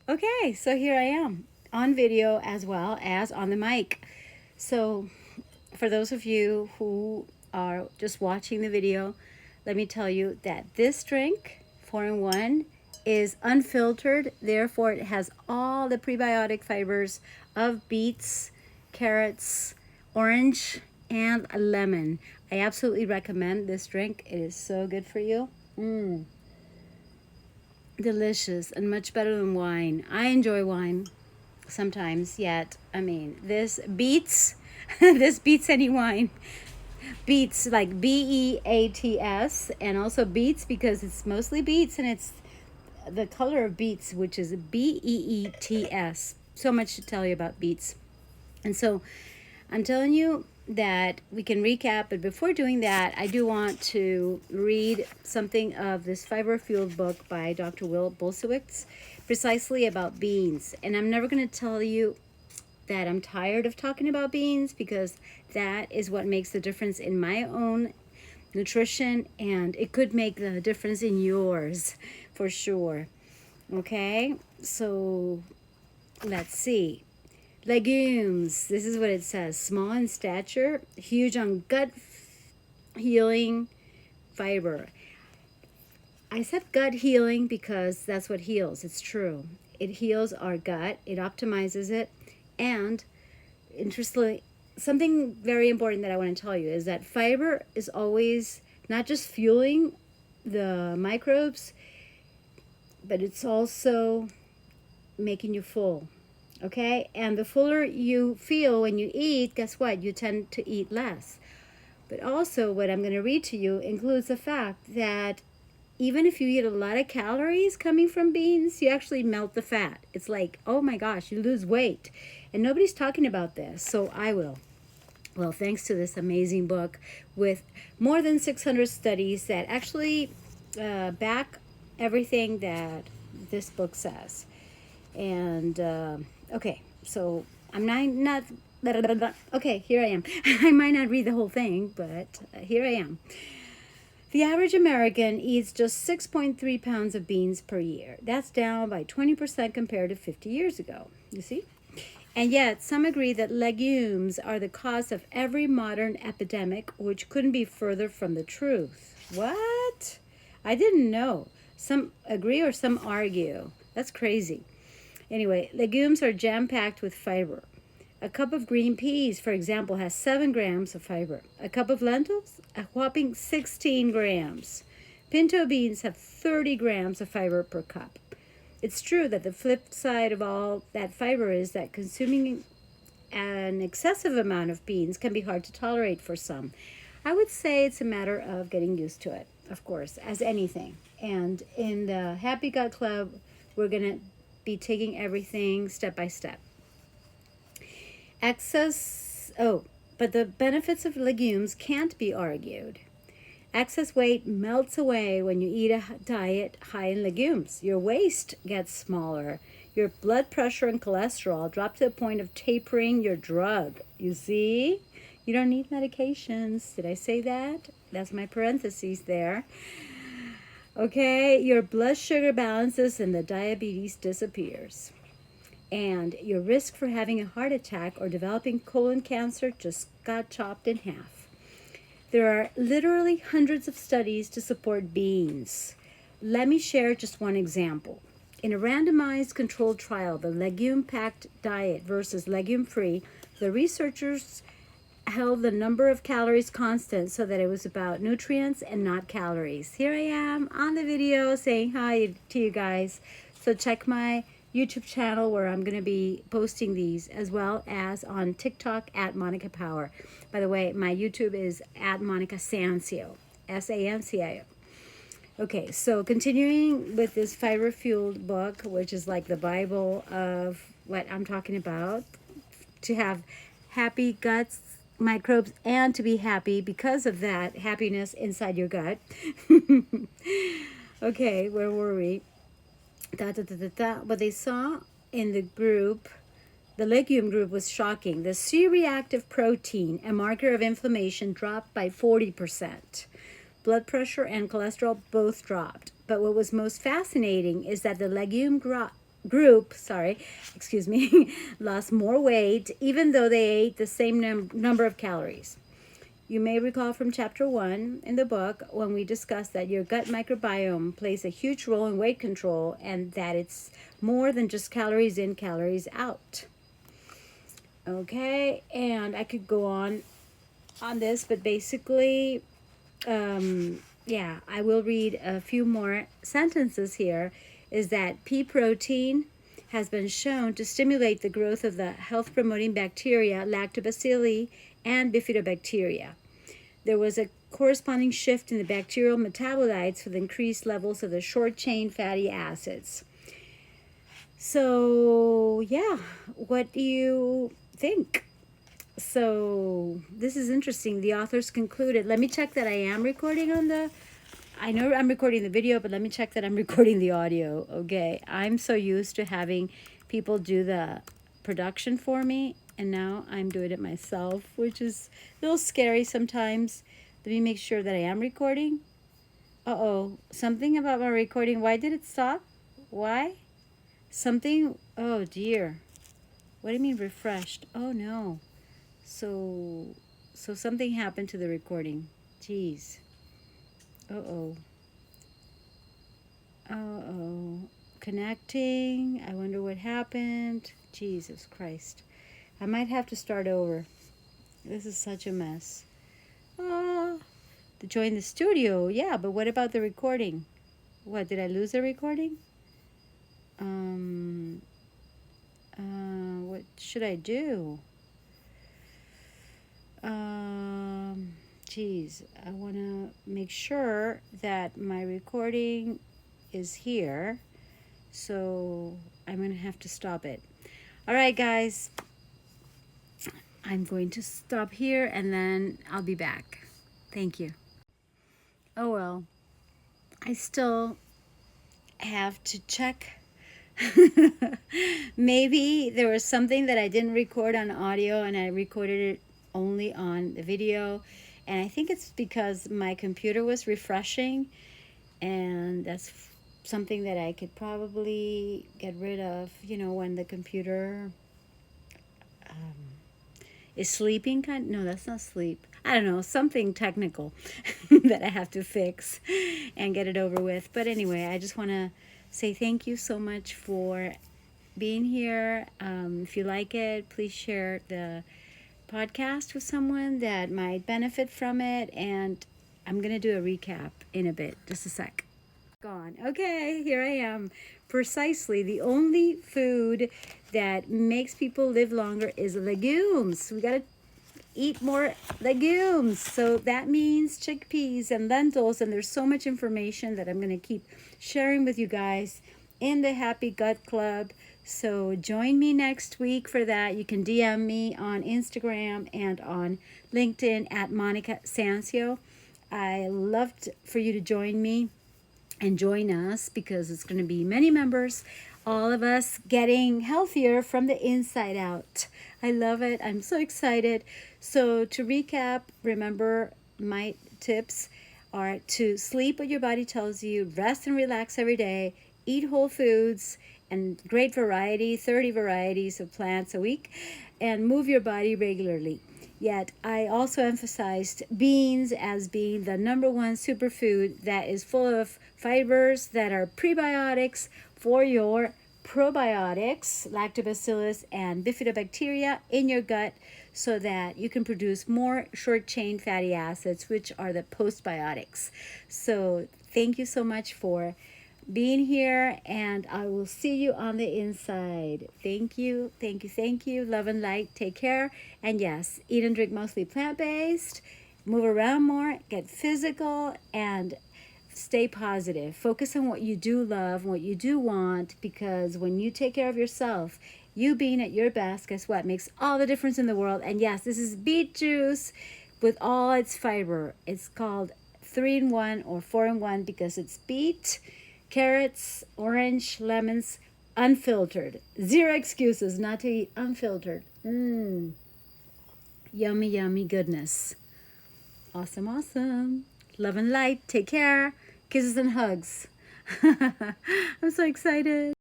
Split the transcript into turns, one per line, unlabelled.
Okay, so here I am on video as well as on the mic. So, for those of you who are just watching the video, let me tell you that this drink, 4 in 1, is unfiltered. Therefore, it has all the prebiotic fibers of beets, carrots, orange, and lemon. I absolutely recommend this drink. It is so good for you. Delicious and much better than wine. I enjoy wine sometimes, yet I mean this beats this beats any wine. Beets like beats, and also beets because it's mostly beets and it's the color of beets, which is beets. So much to tell you about beets. And so I'm telling you that we can recap, but before doing that, I do want to read something of this fiber fueled book by Dr. Will Bolsewicz, precisely about beans. And I'm never going to tell you that I'm tired of talking about beans, because that is what makes the difference in my own nutrition, and it could make the difference in yours for sure. Okay, so let's see. Legumes, this is what it says: small in stature, huge on gut healing fiber. I said gut healing because that's what heals. It's true. It heals our gut, it optimizes it. And interestingly, something very important that I want to tell you is that fiber is always not just fueling the microbes, but it's also making you full. Okay? And the fuller you feel when you eat, guess what? You tend to eat less. But also, what I'm going to read to you includes the fact that even if you eat a lot of calories coming from beans, you actually melt the fat. It's like, oh my gosh, you lose weight. And nobody's talking about this, so I will. Well, thanks to this amazing book with more than 600 studies that actually back everything that this book says. And okay, so I'm not okay, here I am. I might not read the whole thing, but here I am. The average American eats just 6.3 pounds of beans per year. That's down by 20% compared to 50 years ago. You see? And yet, some agree that legumes are the cause of every modern epidemic, which couldn't be further from the truth. What? I didn't know. Some agree or some argue. That's crazy. Anyway, legumes are jam-packed with fiber. A cup of green peas, for example, has 7 grams of fiber. A cup of lentils, a whopping 16 grams. Pinto beans have 30 grams of fiber per cup. It's true that the flip side of all that fiber is that consuming an excessive amount of beans can be hard to tolerate for some. I would say it's a matter of getting used to it, of course, as anything. And in the Happy Gut Club, we're going to be taking everything step by step. But the benefits of legumes can't be argued. Excess weight melts away when you eat a diet high in legumes. Your waist gets smaller. Your blood pressure and cholesterol drop to the point of tapering your drug. You see? You don't need medications. Did I say that? That's my parentheses there. Okay, your blood sugar balances and the diabetes disappears. And your risk for having a heart attack or developing colon cancer just got chopped in half. There are literally hundreds of studies to support beans. Let me share just one example. In a randomized controlled trial, the legume-packed diet versus legume-free, the researchers held the number of calories constant so that it was about nutrients and not calories. Here I am on the video saying hi to you guys. So check my YouTube channel where I'm going to be posting these, as well as on TikTok at Monica Power. By the way, my YouTube is at Monica Sancio, Sancio. Okay, so continuing with this fiber-fueled book, which is like the Bible of what I'm talking about, to have happy guts, microbes, and to be happy because of that happiness inside your gut. Okay, where were we? What they saw in the group, the legume group, was shocking. The C-reactive protein, a marker of inflammation, dropped by 40%. Blood pressure and cholesterol both dropped. But what was most fascinating is that the legume group, sorry, excuse me, lost more weight even though they ate the same number of calories. You may recall from chapter 1 in the book when we discussed that your gut microbiome plays a huge role in weight control and that it's more than just calories in, calories out. Okay, and I could go on this, but basically, yeah, I will read a few more sentences here. Is that pea protein has been shown to stimulate the growth of the health-promoting bacteria, lactobacilli, and bifidobacteria. There was a corresponding shift in the bacterial metabolites with increased levels of the short-chain fatty acids. So, yeah, what do you think? So, this is interesting. The authors concluded, let me check that I am recording on the, I know I'm recording the video, but let me check that I'm recording the audio. Okay, I'm so used to having people do the production for me, and now I'm doing it myself, which is a little scary sometimes. Let me make sure that I am recording. Uh-oh, something about my recording. Why did it stop? Why? Something, oh dear. What do you mean refreshed? Oh no. So something happened to the recording. Jeez. Uh-oh. Uh-oh. Connecting. I wonder what happened. Jesus Christ. I might have to start over. This is such a mess. Oh, to join the studio. Yeah, but what about the recording? What, did I lose the recording? What should I do? Geez, I want to make sure that my recording is here. So I'm going to have to stop it. All right, guys. I'm going to stop here and then I'll be back. Thank you. Oh, well, I still have to check. Maybe there was something that I didn't record on audio and I recorded it only on the video. And I think it's because my computer was refreshing, and that's something that I could probably get rid of, you know, when the computer is sleeping. No, that's not sleep. I don't know, something technical that I have to fix and get it over with. But anyway, I just want to say thank you so much for being here. If you like it, please share the podcast with someone that might benefit from it. And I'm going to do a recap in a bit. Just a sec. Gone. Okay, here I am. Precisely, the only food that makes people live longer is legumes. We got to eat more legumes. So that means chickpeas and lentils, and there's so much information that I'm going to keep sharing with you guys in the Happy Gut Club. So join me next week for that. You can DM me on Instagram and on LinkedIn at Monica Sancio. I loved for you to join me and join us, because it's going to be many members, all of us getting healthier from the inside out. I love it. I'm so excited. So to recap, remember my tips are to sleep what your body tells you, rest and relax every day, eat whole foods and great variety, 30 varieties of plants a week, and move your body regularly. Yet I also emphasized beans as being the number one superfood that is full of fibers that are prebiotics for your probiotics, lactobacillus and bifidobacteria in your gut, so that you can produce more short-chain fatty acids, which are the postbiotics. So thank you so much for being here, and I will see you on the inside. Thank you, thank you, thank you. Love and light. Take care. And yes, eat and drink mostly plant-based. Move around more. Get physical and stay positive. Focus on what you do love, what you do want, because when you take care of yourself, you being at your best, guess what? Makes all the difference in the world. And yes, this is beet juice with all its fiber. It's called 3-in-1 or 4-in-1 because it's beet, carrots, orange, lemons, unfiltered. Zero excuses not to eat unfiltered. Yummy, yummy goodness. Awesome, awesome. Love and light. Take care. Kisses and hugs. I'm so excited.